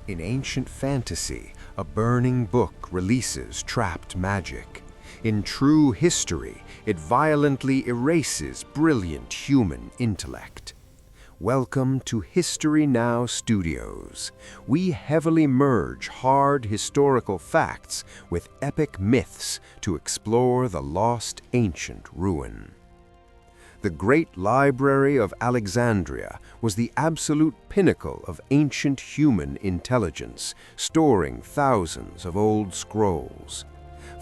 In ancient fantasy, a burning book releases trapped magic. In true history, it violently erases brilliant human intellect. Welcome to History Now Studios. We heavily merge hard historical facts with epic myths to explore the lost ancient ruin. The Great Library of Alexandria was the absolute pinnacle of ancient human intelligence, storing thousands of old scrolls.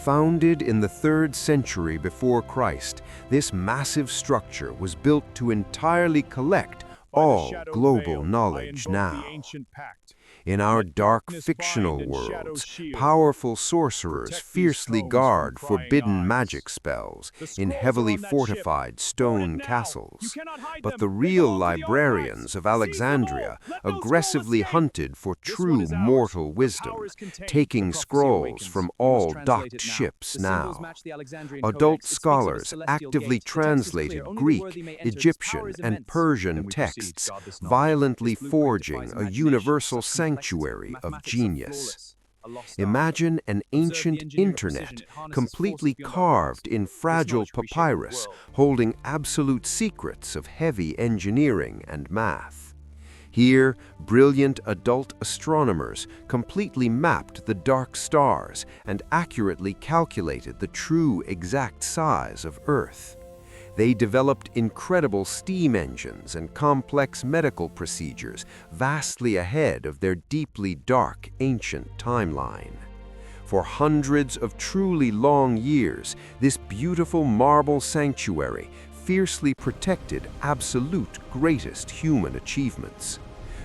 Founded in the 3rd century before Christ, this massive structure was built to entirely collect all global knowledge now. In our dark fictional worlds, powerful sorcerers fiercely guard forbidden magic spells in heavily fortified stone castles. But the real librarians of Alexandria aggressively hunted for true mortal wisdom, taking scrolls from all docked ships now. Adult scholars actively translated Greek, Egyptian, and Persian texts, violently forging a universal sanctuary of genius. Imagine an ancient internet completely carved in fragile papyrus, holding absolute secrets of heavy engineering and math. Here, brilliant adult astronomers completely mapped the dark stars and accurately calculated the true exact size of Earth. They developed incredible steam engines and complex medical procedures vastly ahead of their deeply dark ancient timeline. For hundreds of truly long years, this beautiful marble sanctuary fiercely protected absolute greatest human achievements.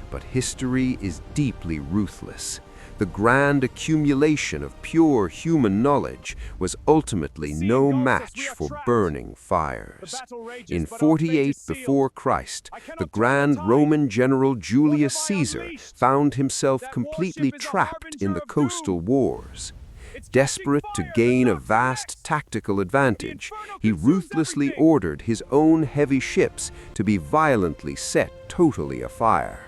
But history is deeply ruthless. The grand accumulation of pure human knowledge was ultimately no match for burning fires. In 48 before Christ, the grand Roman general Julius Caesar found himself completely trapped in the coastal wars. Desperate to gain a vast tactical advantage, he ruthlessly ordered his own heavy ships to be violently set totally afire.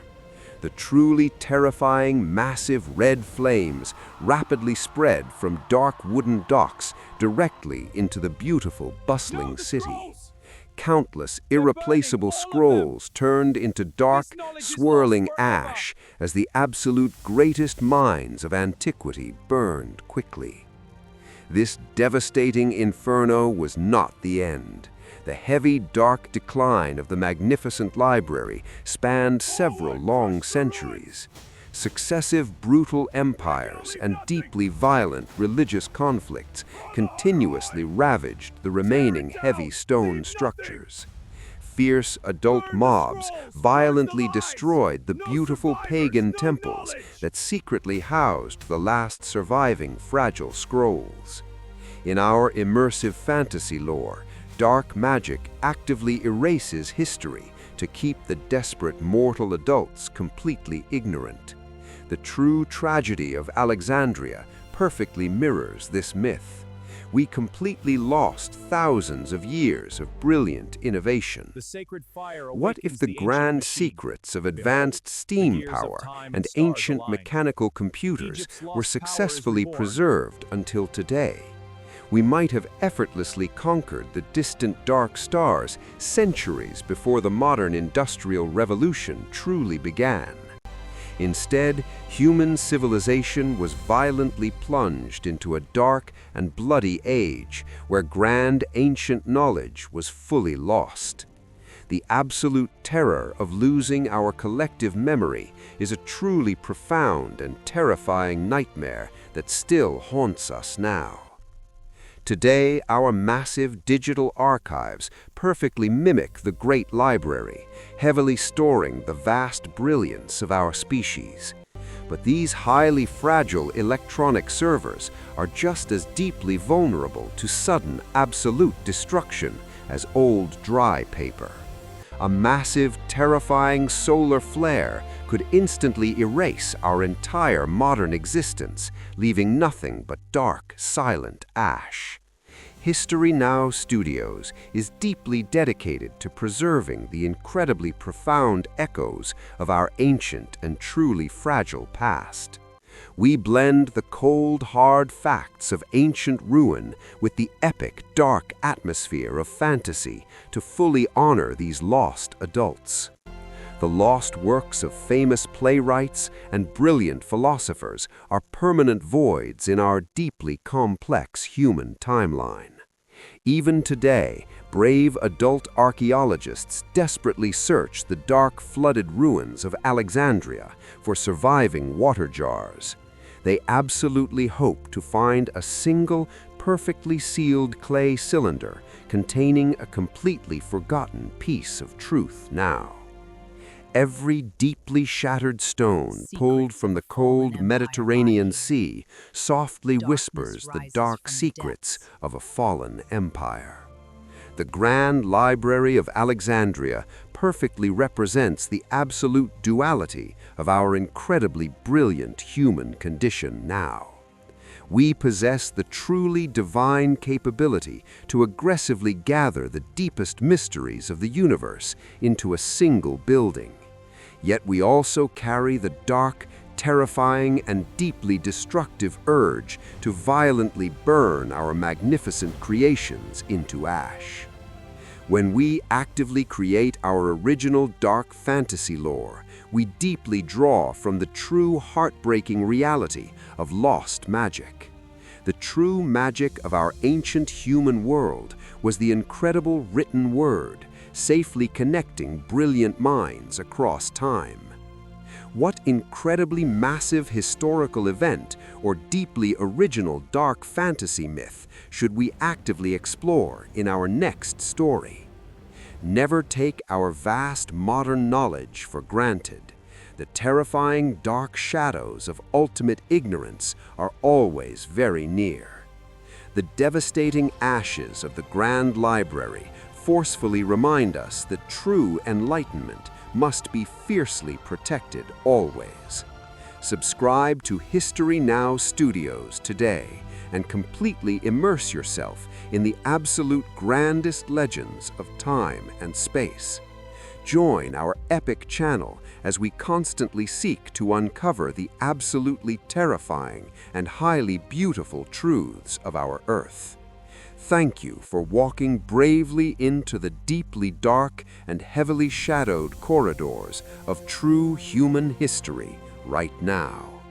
The truly terrifying massive red flames rapidly spread from dark wooden docks directly into the beautiful bustling city. Countless irreplaceable scrolls turned into dark, swirling ash as the absolute greatest minds of antiquity burned quickly. This devastating inferno was not the end. The heavy, dark decline of the magnificent library spanned several long centuries. Successive brutal empires and deeply violent religious conflicts continuously ravaged the remaining heavy stone structures. Fierce adult mobs violently destroyed the beautiful pagan temples that secretly housed the last surviving fragile scrolls. In our immersive fantasy lore, dark magic actively erases history to keep the desperate mortal adults completely ignorant. The true tragedy of Alexandria perfectly mirrors this myth. We completely lost thousands of years of brilliant innovation. What if the grand secrets of advanced steam power and ancient mechanical computers were successfully preserved until today? We might have effortlessly conquered the distant dark stars centuries before the modern industrial revolution truly began. Instead, human civilization was violently plunged into a dark and bloody age where grand ancient knowledge was fully lost. The absolute terror of losing our collective memory is a truly profound and terrifying nightmare that still haunts us now. Today, our massive digital archives perfectly mimic the Great Library, heavily storing the vast brilliance of our species. But these highly fragile electronic servers are just as deeply vulnerable to sudden absolute destruction as old dry paper. A massive, terrifying solar flare could instantly erase our entire modern existence, leaving nothing but dark, silent ash. History Now Studios is deeply dedicated to preserving the incredibly profound echoes of our ancient and truly fragile past. We blend the cold, hard facts of ancient ruin with the epic, dark atmosphere of fantasy to fully honor these lost adults. The lost works of famous playwrights and brilliant philosophers are permanent voids in our deeply complex human timeline. Even today, brave adult archaeologists desperately search the dark, flooded ruins of Alexandria for surviving water jars. They absolutely hope to find a single, perfectly sealed clay cylinder containing a completely forgotten piece of truth now. Every deeply shattered stone pulled from the cold Mediterranean Sea softly whispers the dark secrets of a fallen empire. The Great Library of Alexandria perfectly represents the absolute duality of our incredibly brilliant human condition now. We possess the truly divine capability to aggressively gather the deepest mysteries of the universe into a single building. Yet we also carry the dark, terrifying, and deeply destructive urge to violently burn our magnificent creations into ash. When we actively create our original dark fantasy lore, we deeply draw from the true heartbreaking reality of lost magic. The true magic of our ancient human world was the incredible written word, safely connecting brilliant minds across time. What incredibly massive historical event or deeply original dark fantasy myth should we actively explore in our next story? Never take our vast modern knowledge for granted. The terrifying dark shadows of ultimate ignorance are always very near. The devastating ashes of the Great Library forcefully remind us that true enlightenment must be fiercely protected always. Subscribe to History Now Studios today and completely immerse yourself in the absolute grandest legends of time and space. Join our epic channel as we constantly seek to uncover the absolutely terrifying and highly beautiful truths of our Earth. Thank you for walking bravely into the deeply dark and heavily shadowed corridors of true human history right now.